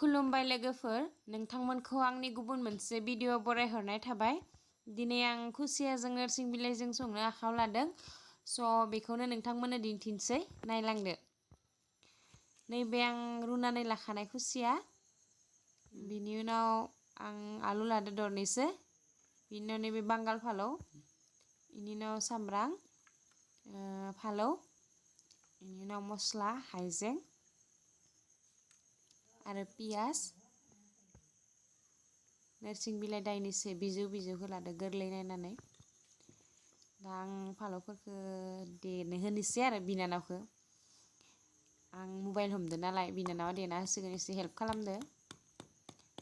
खुलुमबाय लोगोफोर, नोंथांमोनखौ आंनि गुबुन मोनसे भिडिअ बरायहरनाय थाबाय। दिनै आं खुसियाजों नोरसिं बिलाइजों संनो आखायाव लादों। स' बेखौनो नोंथांमोननो दिन्थिनोसै, नायलांदो। नैबे आं रुनानै लाखानाय खुसिया। बिनि उनाव आं आलु लादो दरनैसो। बिनि उनाव नैबे बांगाल फालौ। बिनि उनाव सामब्राम, फालौ। बिनि उनाव मस्ला, हाइजें आरो पियाज। नोरसिं बिलाइ दायनैसो बिजौ लादो गोरलै नायनानै। दा आं फालौफोरखौ देनो होनोसै आरो बिनानावखौ। आं मबाइल हमदो नालाय बिनानावा देना होसिगोन, एसे हेल्प खालामदो।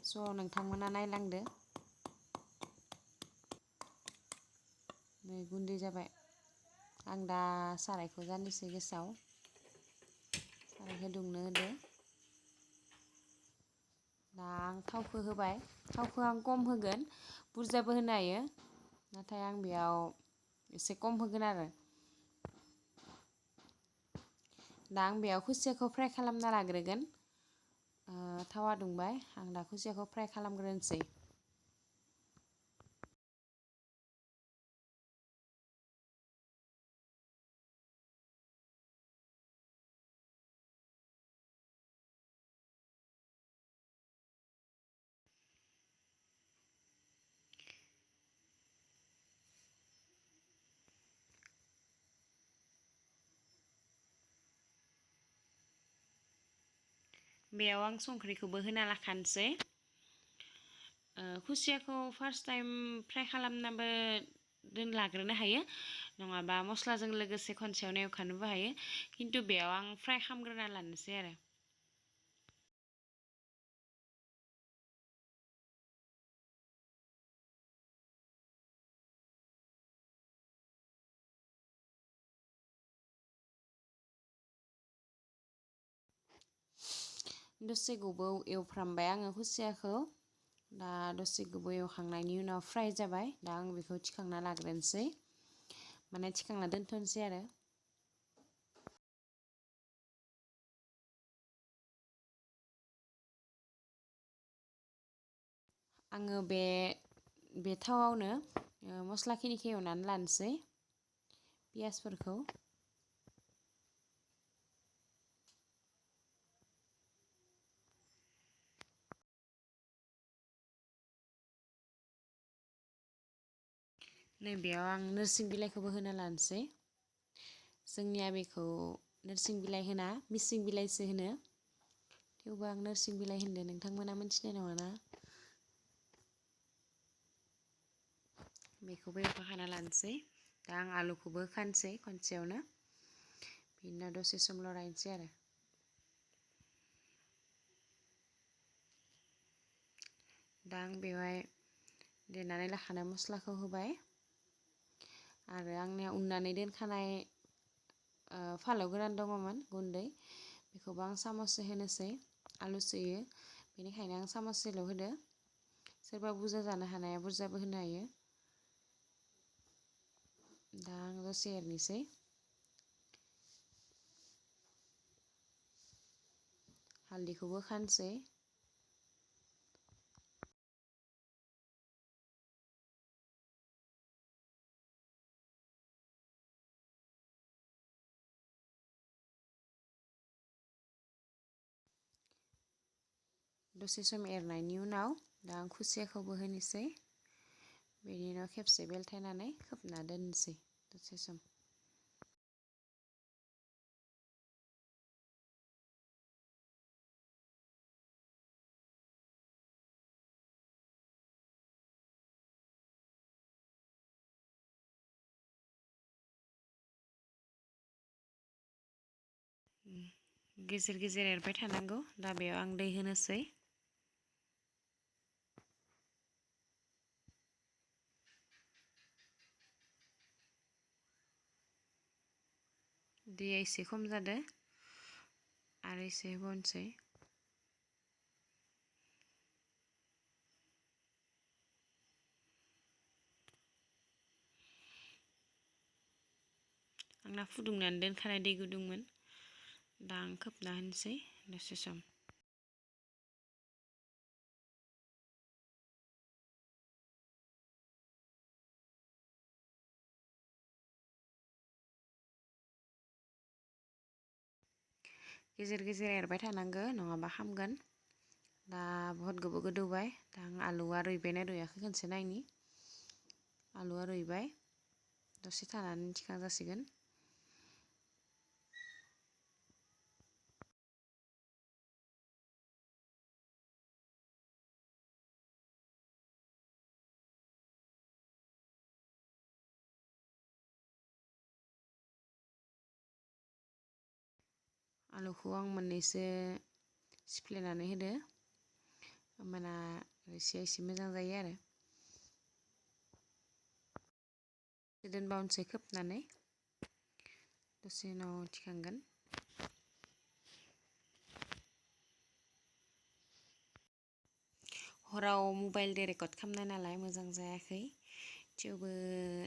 स' नोंथांमोना नायलांदो। नै गुन्दै जाबाय। आं दा सारायखौ जानोसै गेसाव। सारायखौ दुंनो होदो। दा आं थावखौ होबाय। थावखौ आं खम होगोन, बुरजाबो होनो हायो। नाथाय आं बेयाव एसे खम होगोन आरो। दा आं बेयाव खुसियाखौ फ्राय खालामना लाग्रोगोन। थावा दुंबाय, आं दा खुसियाखौ फ्राय खालामग्रोनोसै। बेयाव आं संख्रिखौबो होना लाखानोसै। खुसियाखौ फार्स्ट टाइम फ्राय खालामनाबो लाग्रोनो हायो, नङाबा मस्लाजों लोगोसे खनसेयावनो एवखानोबो हायो। खिन्थु बेयाव आं फ्राय खालामग्रोना लानोसै आरो। दसे गोबाव एवफ्रामबाय आङो खुसियाखौ। दा दसे गोबाव एवखांनायनि उनाव फ्राय जाबाय। दा आं बेखौ थिखांना लाग्रोनोसै, माने थिखांना दोनथ'नोसै आरो। आङो बे थावआवनो मस्ला खिनिखौ एवनानै लानोसै, पियासफोरखौ। नैबेयाव आं नोरसिं बिलाइखौबो होना लानोसै। जोंनिया बेखौ नोरसिं बिलाइ होना मिसिं बिलाइसो होनो। थेवबो आं नोरसिं बिलाइ होनदों, नोंथांमोना मिथिनाय नङाना। बेखौबो एवफाखाना लानोसै। दा आं आलुखौबो होखानोसै खनसेयावनो। बिनि उनाव दसे सम लरायनोसै आरो। दा आं बेवहाय देनानै लाखानाय मस्लाखौ होबाय। आरो आंनिया उननानै दोनखानाय फालौ गोरान दङमोन गुन्दै, बेखौबो आं सामससे होनोसै। आलु सोयो, बेनिखायनो आं सामससेल' होदो। सोरबा बुरजा जानो हानाया बुरजाबो होनो हायो। दा आं दसे एरनोसै। हालदैखौबो होखानोसै। दसे सम एरनायनि उनाव दा आं खुसियाखौबो होनोसै। बेनि उनाव खेबसे बेलथायनानै खोबना दोननोसै दसे सम। गेजेर गेजेर एरबाय थानांगौ। दा बेयाव आं दै होनोसै। दैया एसे खम जादो, आरो एसे होबावनोसै। आंना फुदुंनानै दोनखानाय दै गुदुंमोन। दा आं खोबना होनोसै दसे सम। गेजेर गेजेर एरबाय थानांगो नङाबा खामगोन। दा बहुत गोबाव गोदौबाय दा आं आलुआ रुइबायना रुइयाखै खनसे नायनि। आलुआ रुइबाय दसे थानानै थिखां जासिगोन। आलुखौ आं मोननैसो सिफ्लेनानै होदो होमबाना रोसिया एसे मोजां जायो आरो। दोनबावनोसै खोबनानै दसे उनाव थिखांगोन। हराव मबाइलदो रेकर्ड खालामनाय नालाय मोजां जायाखै। थेवबो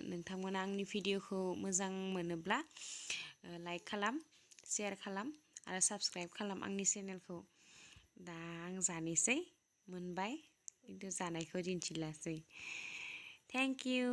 नोंथांमोना आंनि भिडिअखौ मोजां मोनोब्ला लाइक खालाम, शेयार खालाम आरो साबस्क्राइब खालाम आंनि चेनेलखौ। दा आं जानोसै मोनबाय खिन्थु जानायखौ दिन्थिलासै। Thank you.